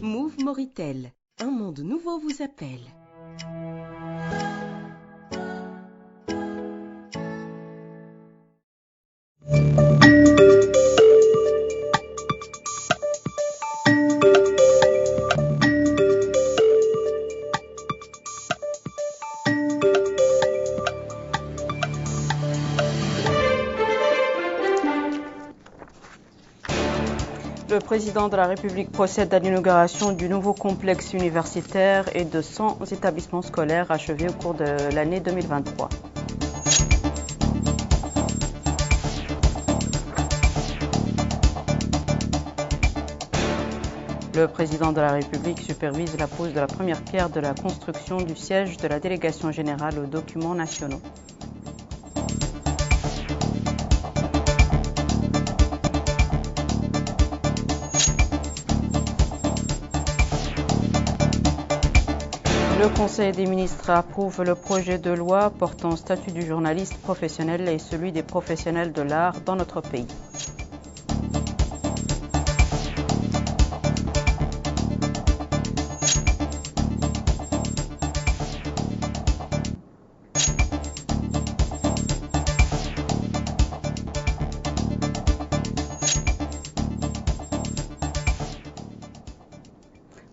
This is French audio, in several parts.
Move Moritel, un monde nouveau vous appelle. Le président de la République procède à l'inauguration du nouveau complexe universitaire et de 100 établissements scolaires achevés au cours de l'année 2023. Le président de la République supervise la pose de la première pierre de la construction du siège de la délégation générale aux documents nationaux. Le Conseil des ministres approuve le projet de loi portant statut du journaliste professionnel et celui des professionnels de l'art dans notre pays.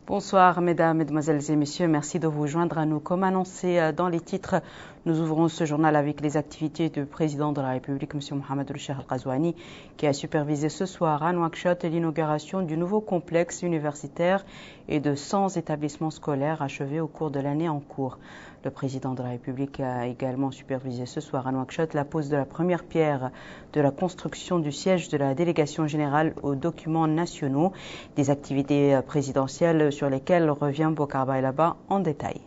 Bonsoir mesdames, mesdemoiselles et messieurs, merci de vous joindre à nous. Comme annoncé dans les titres, nous ouvrons ce journal avec les activités du président de la République, M. Mohamed El Cheikh Al Ghazouani, qui a supervisé ce soir à Nouakchott l'inauguration du nouveau complexe universitaire et de 100 établissements scolaires achevés au cours de l'année en cours. Le président de la République a également supervisé ce soir à Nouakchott la pose de la première pierre de la construction du siège de la délégation générale aux documents nationaux, des activités présidentielles sur lesquelles revient Bokar Bailaba en détail.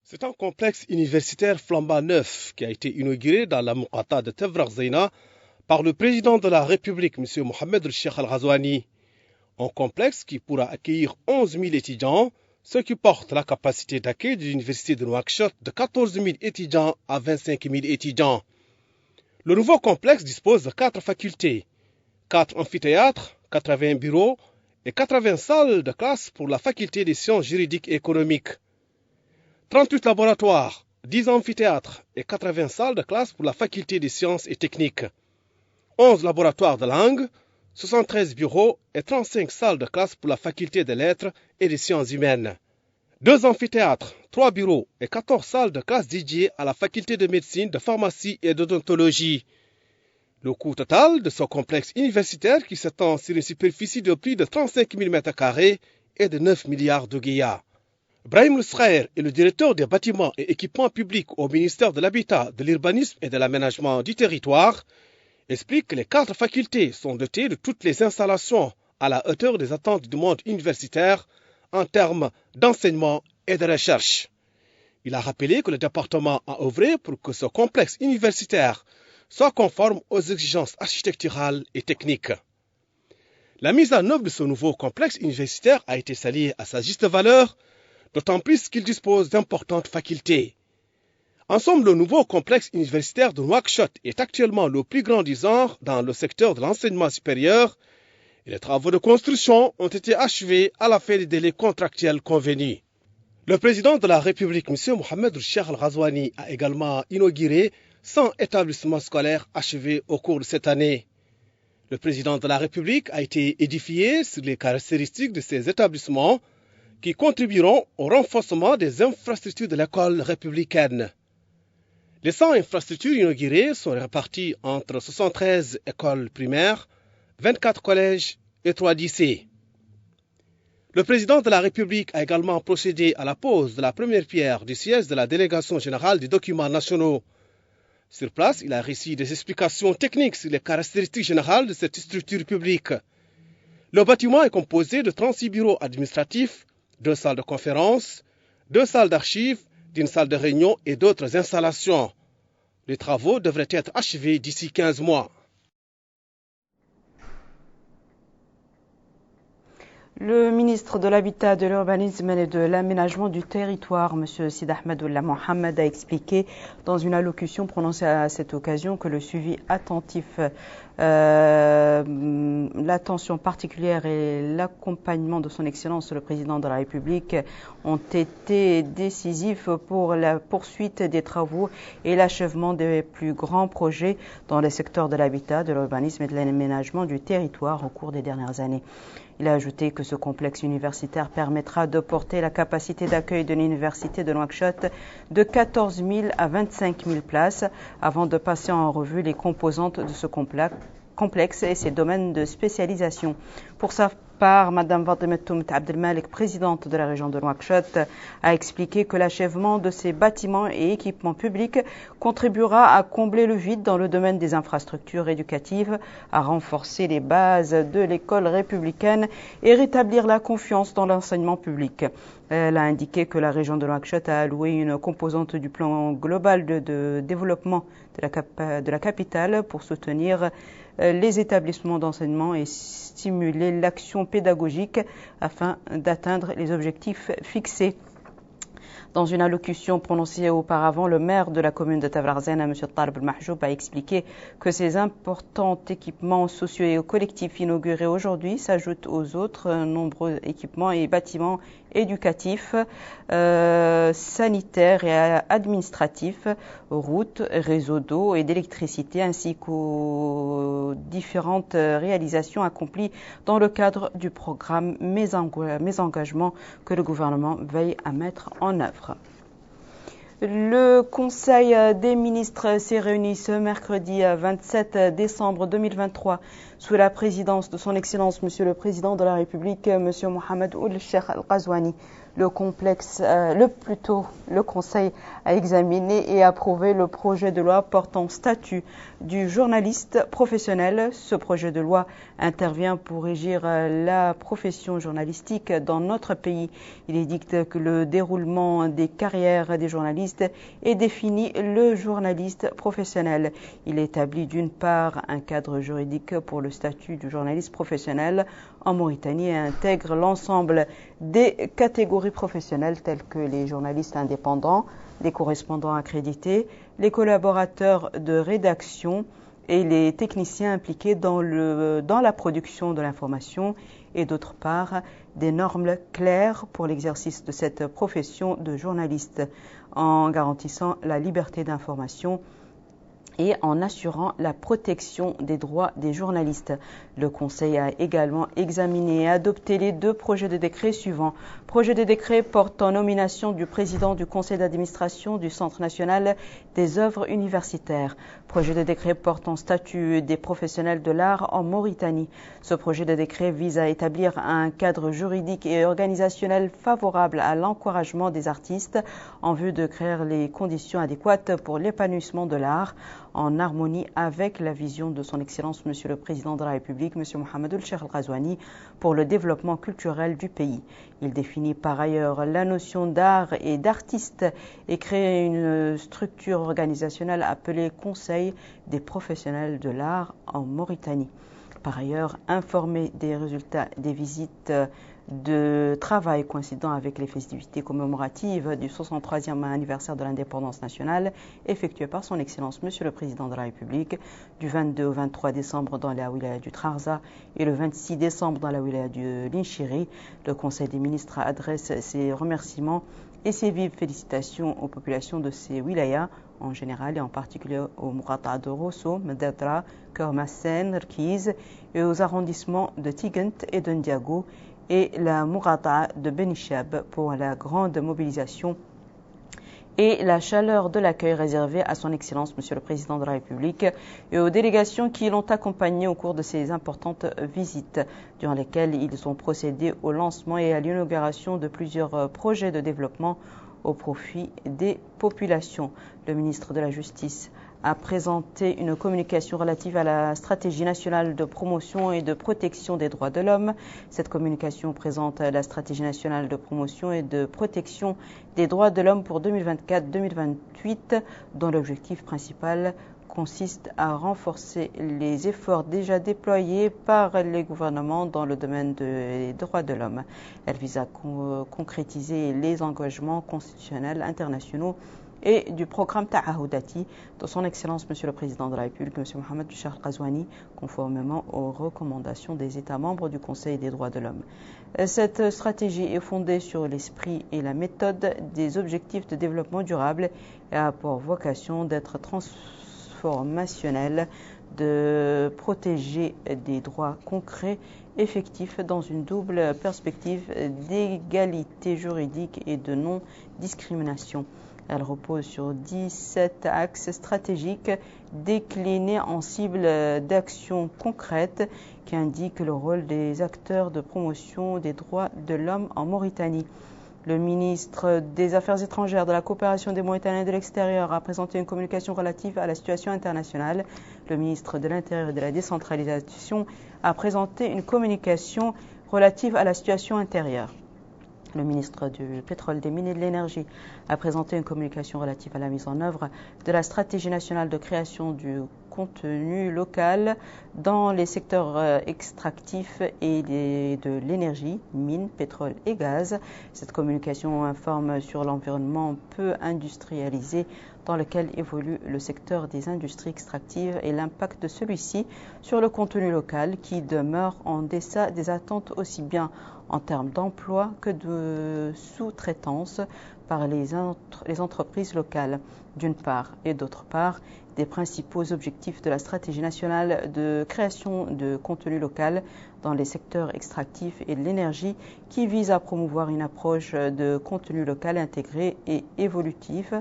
C'est un complexe universitaire flambant neuf qui a été inauguré dans la Mouqata de Tevrak Zeyna par le président de la République, M. Mohamed El Cheikh Al Ghazouani. Un complexe qui pourra accueillir 11 000 étudiants, ce qui porte la capacité d'accueil de l'université de Nouakchott de 14 000 étudiants à 25 000 étudiants. Le nouveau complexe dispose de 4 facultés, 4 amphithéâtres, 80 bureaux et 80 salles de classe pour la faculté des sciences juridiques et économiques. 38 laboratoires, 10 amphithéâtres et 80 salles de classe pour la faculté des sciences et techniques. 11 laboratoires de langue, 73 bureaux et 35 salles de classe pour la faculté des lettres et des sciences humaines. 2 amphithéâtres, 3 bureaux et 14 salles de classe dédiées à la faculté de médecine, de pharmacie et d'odontologie. Le coût total de ce complexe universitaire qui s'étend sur une superficie de plus de 35 000 m² est de 9 milliards de guillas. Brahim Lusraer est le directeur des bâtiments et équipements publics au ministère de l'Habitat, de l'Urbanisme et de l'Aménagement du Territoire, explique que les 4 facultés sont dotées de toutes les installations à la hauteur des attentes du monde universitaire en termes d'enseignement et de recherche. Il a rappelé que le département a œuvré pour que ce complexe universitaire soit conforme aux exigences architecturales et techniques. La mise en œuvre de ce nouveau complexe universitaire a été saluée à sa juste valeur, d'autant plus qu'il dispose d'importantes facultés. En somme, le nouveau complexe universitaire de Nouakchott est actuellement le plus grand du genre dans le secteur de l'enseignement supérieur et les travaux de construction ont été achevés à la fin des délais contractuels convenus. Le président de la République, M. Mohamed El Cheikh Al Ghazouani, a également inauguré 100 établissements scolaires achevés au cours de cette année. Le président de la République a été édifié sur les caractéristiques de ces établissements qui contribueront au renforcement des infrastructures de l'école républicaine. Les 100 infrastructures inaugurées sont réparties entre 73 écoles primaires, 24 collèges et 3 lycées. Le président de la République a également procédé à la pose de la première pierre du siège de la délégation générale des documents nationaux. Sur place, il a reçu des explications techniques sur les caractéristiques générales de cette structure publique. Le bâtiment est composé de 36 bureaux administratifs, 2 salles de conférence, 2 salles d'archives, d'une salle de réunion et d'autres installations. Les travaux devraient être achevés d'ici 15 mois. Le ministre de l'Habitat, de l'Urbanisme et de l'Aménagement du Territoire, M. Sid Ahmed Oula Mohamed, a expliqué dans une allocution prononcée à cette occasion que le suivi attentif, l'attention particulière et l'accompagnement de son Excellence le Président de la République ont été décisifs pour la poursuite des travaux et l'achèvement des plus grands projets dans les secteurs de l'habitat, de l'urbanisme et de l'aménagement du territoire au cours des dernières années. Il a ajouté que ce complexe universitaire permettra de porter la capacité d'accueil de l'université de Nouakchott de 14 000 à 25 000 places avant de passer en revue les composantes de ce complexe et ses domaines de spécialisation. Pour sa part, Mme Fatimatoum Abdelmalek, présidente de la région de Nouakchott, a expliqué que l'achèvement de ces bâtiments et équipements publics contribuera à combler le vide dans le domaine des infrastructures éducatives, à renforcer les bases de l'école républicaine et rétablir la confiance dans l'enseignement public. Elle a indiqué que la région de Nouakchott a alloué une composante du plan global de développement de la capitale pour soutenir les établissements d'enseignement et stimuler l'action pédagogique afin d'atteindre les objectifs fixés. Dans une allocution prononcée auparavant, le maire de la commune de Tavrazen, M. Talib El-Mahjoub, a expliqué que ces importants équipements sociaux et collectifs inaugurés aujourd'hui s'ajoutent aux autres nombreux équipements et bâtiments éducatifs, sanitaires et administratifs, routes, réseaux d'eau et d'électricité, ainsi qu'aux différentes réalisations accomplies dans le cadre du programme Mes engagements que le gouvernement veille à mettre en œuvre. Le Conseil des ministres s'est réuni ce mercredi 27 décembre 2023 sous la présidence de son Excellence Monsieur le Président de la République, Monsieur Mohamed Ould Cheikh Al-Ghazouani. Le Conseil a examiné et approuvé le projet de loi portant statut du journaliste professionnel. Ce projet de loi intervient pour régir la profession journalistique dans notre pays. Il édicte que le déroulement des carrières des journalistes et définit le journaliste professionnel. Il établit d'une part un cadre juridique pour le statut du journaliste professionnel en Mauritanie et intègre l'ensemble des catégories professionnelles telles que les journalistes indépendants, les correspondants accrédités, les collaborateurs de rédaction et les techniciens impliqués dans la production de l'information et d'autre part des normes claires pour l'exercice de cette profession de journaliste en garantissant la liberté d'information et en assurant la protection des droits des journalistes. Le Conseil a également examiné et adopté les deux projets de décret suivants. Projet de décret portant nomination du président du conseil d'administration du Centre national des œuvres universitaires. Projet de décret portant statut des professionnels de l'art en Mauritanie. Ce projet de décret vise à établir un cadre juridique et organisationnel favorable à l'encouragement des artistes en vue de créer les conditions adéquates pour l'épanouissement de l'art en harmonie avec la vision de son Excellence Monsieur le Président de la République, Monsieur Mohamed Ould Cheikh Al-Ghazouani, pour le développement culturel du pays. Il définit par ailleurs la notion d'art et d'artiste et crée une structure organisationnelle appelée Conseil des professionnels de l'art en Mauritanie. Par ailleurs, informé des résultats des visites de travail coïncidant avec les festivités commémoratives du 63e anniversaire de l'indépendance nationale effectuées par son Excellence Monsieur le Président de la République du 22 au 23 décembre dans la wilaya du Trarza et le 26 décembre dans la wilaya du Linchiri. Le Conseil des ministres adresse ses remerciements et ses vives félicitations aux populations de ces wilayas en général et en particulier au Mourata de Rosso, Medadra, Kermassen, Rkiz et aux arrondissements de Tigant et de Ndiago et la Mourata de Benishab pour la grande mobilisation et la chaleur de l'accueil réservé à son Excellence Monsieur le Président de la République et aux délégations qui l'ont accompagné au cours de ces importantes visites durant lesquelles ils ont procédé au lancement et à l'inauguration de plusieurs projets de développement au profit des populations. Le ministre de la Justice a présenté une communication relative à la stratégie nationale de promotion et de protection des droits de l'homme. Cette communication présente la stratégie nationale de promotion et de protection des droits de l'homme pour 2024-2028, dont l'objectif principal consiste à renforcer les efforts déjà déployés par les gouvernements dans le domaine des droits de l'homme. Elle vise à concrétiser les engagements constitutionnels internationaux et du programme Ta'ahoudati de son Excellence Monsieur le Président de la République, Monsieur Mohamed Cheikh Al-Ghazouani, conformément aux recommandations des États membres du Conseil des droits de l'homme. Cette stratégie est fondée sur l'esprit et la méthode des objectifs de développement durable et a pour vocation d'être transformationnelle, de protéger des droits concrets, effectifs dans une double perspective d'égalité juridique et de non-discrimination. Elle repose sur 17 axes stratégiques déclinés en cibles d'action concrètes qui indiquent le rôle des acteurs de promotion des droits de l'homme en Mauritanie. Le ministre des Affaires étrangères, de la coopération des Mauritaniens de l'extérieur a présenté une communication relative à la situation internationale. Le ministre de l'Intérieur et de la décentralisation a présenté une communication relative à la situation intérieure. Le ministre du Pétrole, des Mines et de l'Énergie a présenté une communication relative à la mise en œuvre de la stratégie nationale de création du contenu local dans les secteurs extractifs et de l'énergie, mines, pétrole et gaz. Cette communication informe sur l'environnement peu industrialisé dans lequel évolue le secteur des industries extractives et l'impact de celui-ci sur le contenu local qui demeure en deçà des attentes aussi bien en termes d'emploi que de sous-traitance par les entreprises locales, d'une part, et d'autre part, des principaux objectifs de la stratégie nationale de création de contenu local dans les secteurs extractifs et de l'énergie qui vise à promouvoir une approche de contenu local intégré et évolutif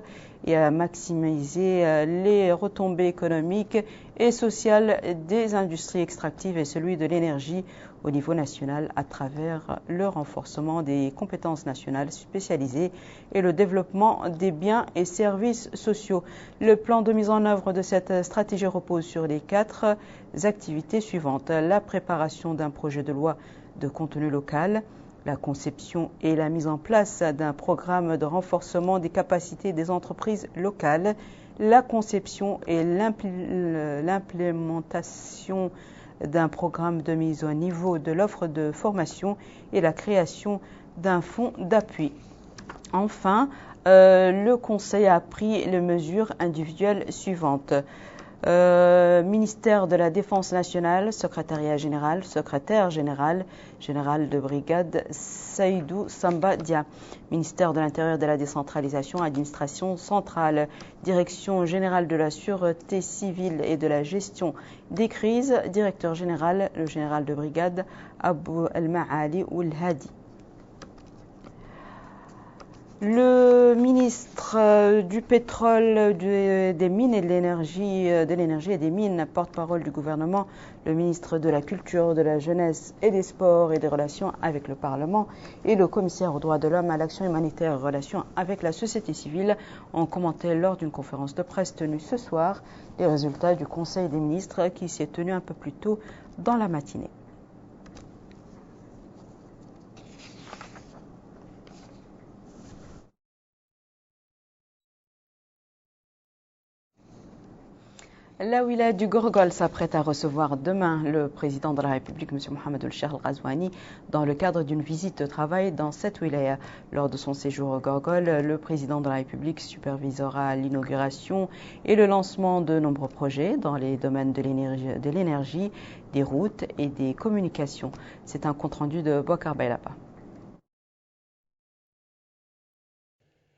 et à maximiser les retombées économiques et sociales des industries extractives et celui de l'énergie au niveau national à travers le renforcement des compétences nationales spécialisées et le développement des biens et services sociaux. Le plan de mise en œuvre de cette stratégie repose sur les 4 activités suivantes. La préparation d'un projet de loi de contenu local, la conception et la mise en place d'un programme de renforcement des capacités des entreprises locales, la conception et l'implémentation d'un programme de mise au niveau de l'offre de formation et la création d'un fonds d'appui. Enfin, le Conseil a pris les mesures individuelles suivantes. Ministère de la Défense nationale, secrétaire général de brigade Saïdou Samba Dia. Ministère de l'Intérieur et de la décentralisation, administration centrale, direction générale de la sûreté civile et de la gestion des crises, directeur général, le général de brigade Abou El-Ma'ali Oul-Hadi. Le ministre du pétrole, des mines et de l'énergie et des mines, porte-parole du gouvernement, le ministre de la culture, de la jeunesse et des sports et des relations avec le Parlement et le commissaire aux droits de l'homme, à l'action humanitaire et aux relations avec la société civile ont commenté lors d'une conférence de presse tenue ce soir les résultats du Conseil des ministres qui s'est tenu un peu plus tôt dans la matinée. La wilaya du Gorgol s'apprête à recevoir demain le président de la République, M. Mohamed Cheikh Al-Ghazouani, dans le cadre d'une visite de travail dans cette wilaya. Lors de son séjour au Gorgol, le président de la République supervisera l'inauguration et le lancement de nombreux projets dans les domaines de l'énergie, des routes et des communications. C'est un compte-rendu de Bouakar Baylapa.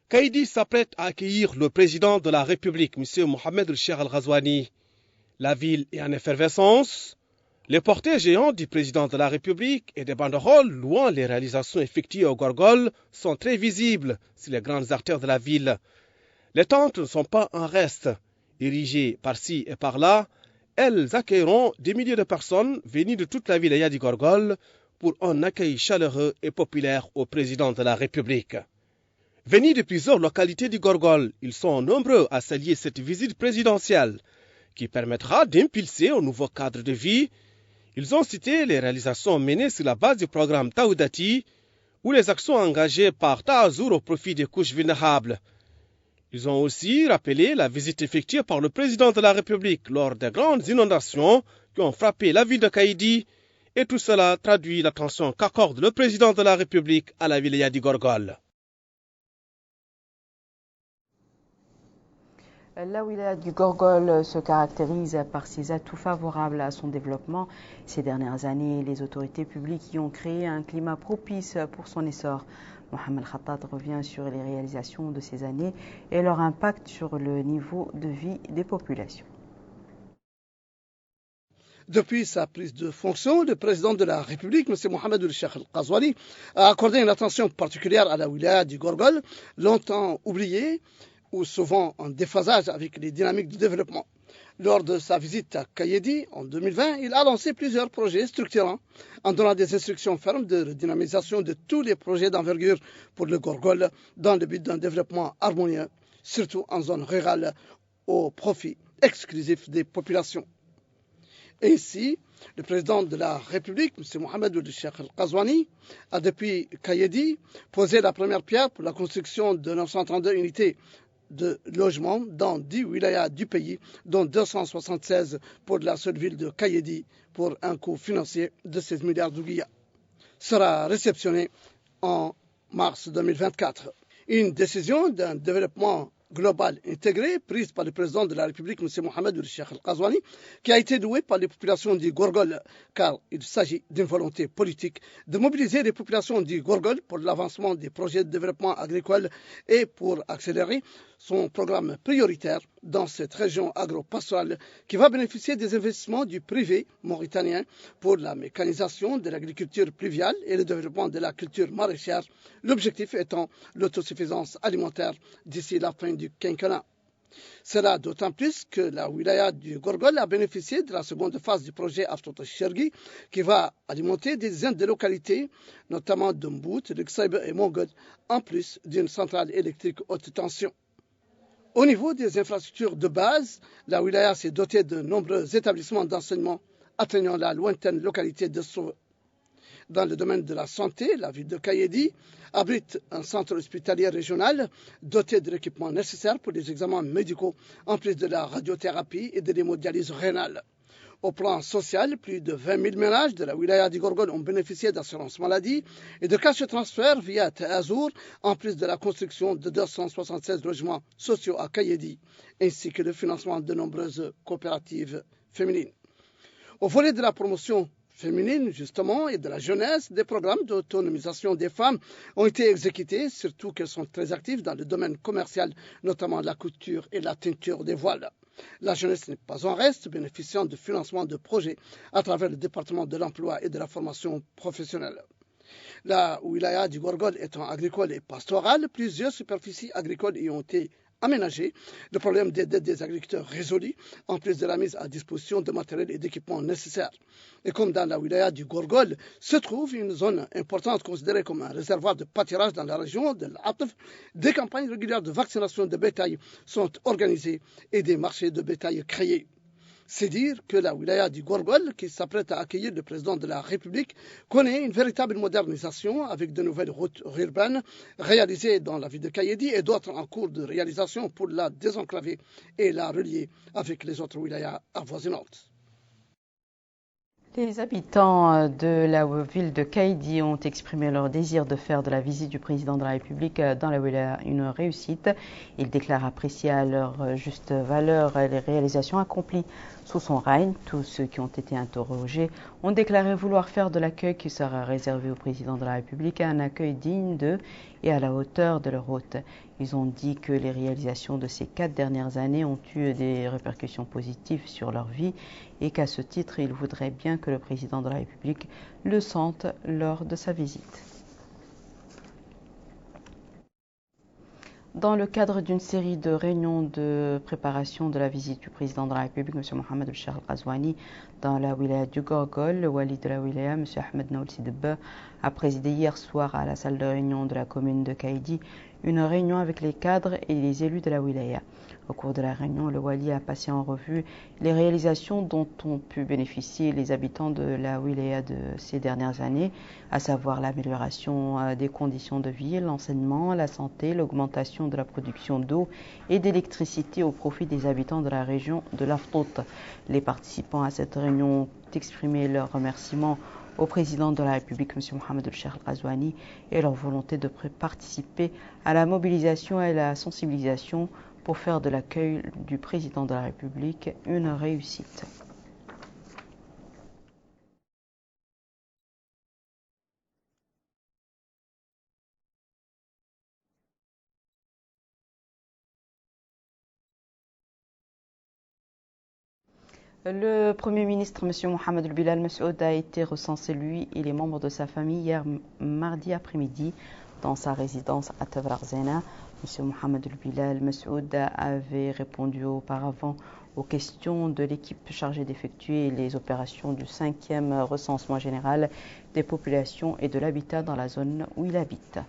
Kaïdi s'apprête à accueillir le président de la République, M. Mohamed Cheikh Al-Ghazouani. La ville est en effervescence. Les portraits géants du président de la République et des banderoles louant les réalisations effectuées au Gorgol sont très visibles sur les grandes artères de la ville. Les tentes ne sont pas en reste. Érigées par-ci et par-là, elles accueilleront des milliers de personnes venues de toute la wilaya du Gorgol pour un accueil chaleureux et populaire au président de la République. Venus de plusieurs localités du Gorgol, ils sont nombreux à saluer cette visite présidentielle qui permettra d'impulser un nouveau cadre de vie. Ils ont cité les réalisations menées sur la base du programme Ta'ahoudati ou les actions engagées par Ta'azour au profit des couches vulnérables. Ils ont aussi rappelé la visite effectuée par le président de la République lors des grandes inondations qui ont frappé la ville de Kaïdi, et tout cela traduit l'attention qu'accorde le président de la République à la wilaya du Gorgol. La wilaya du Gorgol se caractérise par ses atouts favorables à son développement. Ces dernières années, les autorités publiques y ont créé un climat propice pour son essor. Mohamed Khattat revient sur les réalisations de ces années et leur impact sur le niveau de vie des populations. Depuis sa prise de fonction, le président de la République, M. Mohamed Cheikh Al-Ghazouani, a accordé une attention particulière à la wilaya du Gorgol, longtemps oubliée ou souvent en déphasage avec les dynamiques de développement. Lors de sa visite à Kayedi en 2020, il a lancé plusieurs projets structurants en donnant des instructions fermes de redynamisation de tous les projets d'envergure pour le Gorgol dans le but d'un développement harmonieux, surtout en zone rurale, au profit exclusif des populations. Ainsi, le président de la République, M. Mohamed Cheikh Al-Ghazouani, a depuis Kayedi posé la première pierre pour la construction de 932 unités de logement dans 10 wilayas du pays, dont 276 pour la seule ville de Kayedi, pour un coût financier de 16 milliards d'ouguiyas. Sera réceptionné en mars 2024. Une décision d'un développement global intégré prise par le président de la République, M. Mohamed Cheikh Al-Ghazouani, qui a été loué par les populations du Gorgol, car il s'agit d'une volonté politique de mobiliser les populations du Gorgol pour l'avancement des projets de développement agricole et pour accélérer son programme prioritaire dans cette région agro-pastorale qui va bénéficier des investissements du privé mauritanien pour la mécanisation de l'agriculture pluviale et le développement de la culture maraîchère, l'objectif étant l'autosuffisance alimentaire d'ici la fin du quinquennat. Cela d'autant plus que la wilaya du Gorgol a bénéficié de la seconde phase du projet Aftot Chergui qui va alimenter des dizaines de localités, notamment Dumbout, Luxaïb et Mongod, en plus d'une centrale électrique haute tension. Au niveau des infrastructures de base, la wilaya s'est dotée de nombreux établissements d'enseignement atteignant la lointaine localité de Souve. Dans le domaine de la santé, la ville de Kayedi abrite un centre hospitalier régional doté de l'équipement nécessaire pour les examens médicaux, en plus de la radiothérapie et de l'hémodialyse rénale. Au plan social, plus de 20 000 ménages de la wilaya du Gorgol ont bénéficié d'assurance maladie et de cash transfert via Azour, en plus de la construction de 276 logements sociaux à Kayedi, ainsi que le financement de nombreuses coopératives féminines. Au volet de la promotion féminine, justement, et de la jeunesse, des programmes d'autonomisation des femmes ont été exécutés, surtout qu'elles sont très actives dans le domaine commercial, notamment la couture et la teinture des voiles. La jeunesse n'est pas en reste, bénéficiant de financement de projets à travers le département de l'emploi et de la formation professionnelle. La wilaya du Gorgol étant agricole et pastorale, plusieurs superficies agricoles y ont été aménagées, le problème des dettes des agriculteurs résolu, en plus de la mise à disposition de matériel et d'équipements nécessaires. Et comme dans la wilaya du Gorgol se trouve une zone importante considérée comme un réservoir de pâturage dans la région de l'Atf, des campagnes régulières de vaccination de bétail sont organisées et des marchés de bétail créés. C'est dire que la wilaya du Gorgol, qui s'apprête à accueillir le président de la République, connaît une véritable modernisation avec de nouvelles routes urbaines réalisées dans la ville de Kayedi et d'autres en cours de réalisation pour la désenclaver et la relier avec les autres wilayas avoisinantes. Les habitants de la ville de Kayedi ont exprimé leur désir de faire de la visite du président de la République dans la wilaya une réussite. Ils déclarent apprécier à leur juste valeur les réalisations accomplies sous son règne. Tous ceux qui ont été interrogés ont déclaré vouloir faire de l'accueil qui sera réservé au président de la République un accueil digne d'eux et à la hauteur de leur hôte. Ils ont dit que les réalisations de ces 4 dernières années ont eu des répercussions positives sur leur vie et qu'à ce titre, ils voudraient bien que le président de la République le sente lors de sa visite. Dans le cadre d'une série de réunions de préparation de la visite du président de la République, M. Mohamed Cheikh Al-Ghazouani, dans la wilaya du Gorgol, le wali de la wilaya, M. Ahmed Naoul Sidibba, a présidé hier soir à la salle de réunion de la commune de Kaïdi une réunion avec les cadres et les élus de la wilaya. Au cours de la réunion, le Wali a passé en revue les réalisations dont ont pu bénéficier les habitants de la wilaya de ces dernières années, à savoir l'amélioration des conditions de vie, l'enseignement, la santé, l'augmentation de la production d'eau et d'électricité au profit des habitants de la région de l'Aftout. Les participants à cette réunion ont exprimé leurs remerciements au président de la République, M. Mohamed El-Cheikh Al-Ghazouani, et leur volonté de participer à la mobilisation et à la sensibilisation pour faire de l'accueil du président de la République une réussite. Le Premier ministre, M. Mohamed El-Bilal Messoud, a été recensé, lui et les membres de sa famille, hier mardi après-midi dans sa résidence à Tevrakh Zena. M. Mohamed El-Bilal Messoud avait répondu auparavant aux questions de l'équipe chargée d'effectuer les opérations du 5e recensement général des populations et de l'habitat dans la zone où il habite.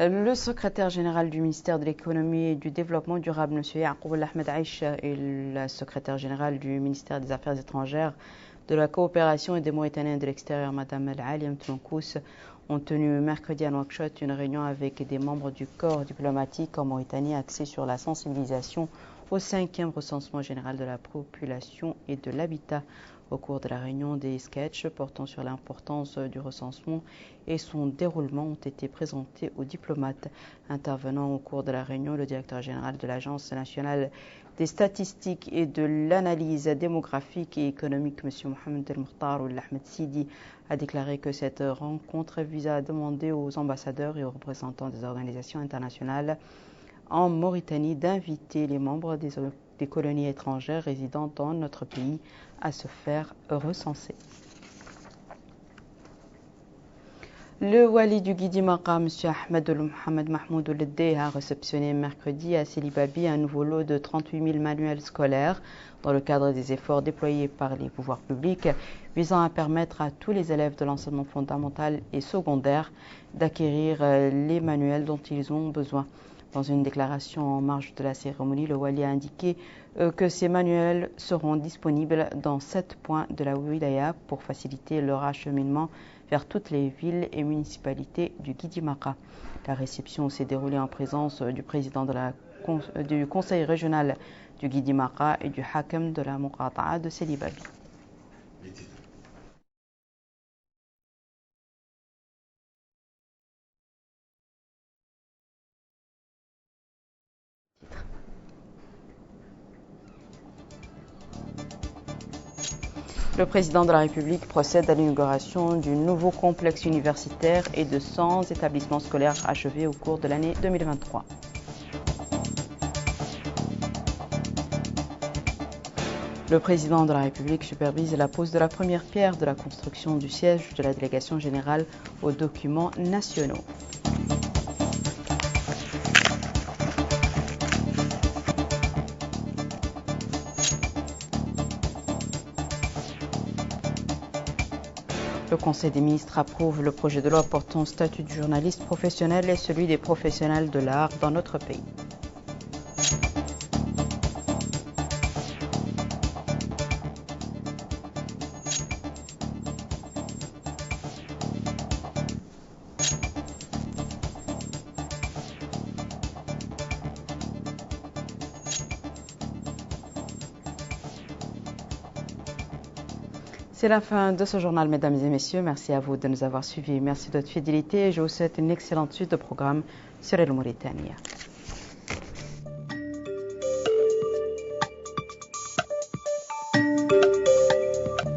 Le secrétaire général du ministère de l'économie et du développement durable, M. Yaqoub Ahmed Aïch, et le secrétaire général du ministère des Affaires étrangères, de la coopération et des Mauritaniens de l'extérieur, Mme El-Aliam Tlonkous, ont tenu mercredi à Nouakchott une réunion avec des membres du corps diplomatique en Mauritanie axée sur la sensibilisation au 5e recensement général de la population et de l'habitat. Au cours de la réunion, des sketchs portant sur l'importance du recensement et son déroulement ont été présentés aux diplomates. Intervenant au cours de la réunion, le directeur général de l'Agence nationale des statistiques et de l'analyse démographique et économique, M. Mohamed El-Mukhtar Ahmed Sidi, a déclaré que cette rencontre vise à demander aux ambassadeurs et aux représentants des organisations internationales en Mauritanie d'inviter les membres des colonies étrangères résidant dans notre pays à se faire recenser. Le wali du Guidi Maqa, M. Ahmed Mohamed Mahmoud Oledde, a réceptionné mercredi à Selibabi un nouveau lot de 38 000 manuels scolaires dans le cadre des efforts déployés par les pouvoirs publics visant à permettre à tous les élèves de l'enseignement fondamental et secondaire d'acquérir les manuels dont ils ont besoin. Dans une déclaration en marge de la cérémonie, le wali a indiqué que ces manuels seront disponibles dans 7 points de la wilaya pour faciliter leur acheminement vers toutes les villes et municipalités du Guidi Maqa. La réception s'est déroulée en présence du président du conseil régional du Guidi Maqa et du hakam de la Muqata'a de Selibabi. Le président de la République procède à l'inauguration du nouveau complexe universitaire et de 100 établissements scolaires achevés au cours de l'année 2023. Le président de la République supervise la pose de la première pierre de la construction du siège de la délégation générale aux documents nationaux. Le Conseil des ministres approuve le projet de loi portant statut du journaliste professionnel et celui des professionnels de l'art dans notre pays. C'est la fin de ce journal, mesdames et messieurs. Merci à vous de nous avoir suivis. Merci de votre fidélité et je vous souhaite une excellente suite de programmes sur El Mauritania.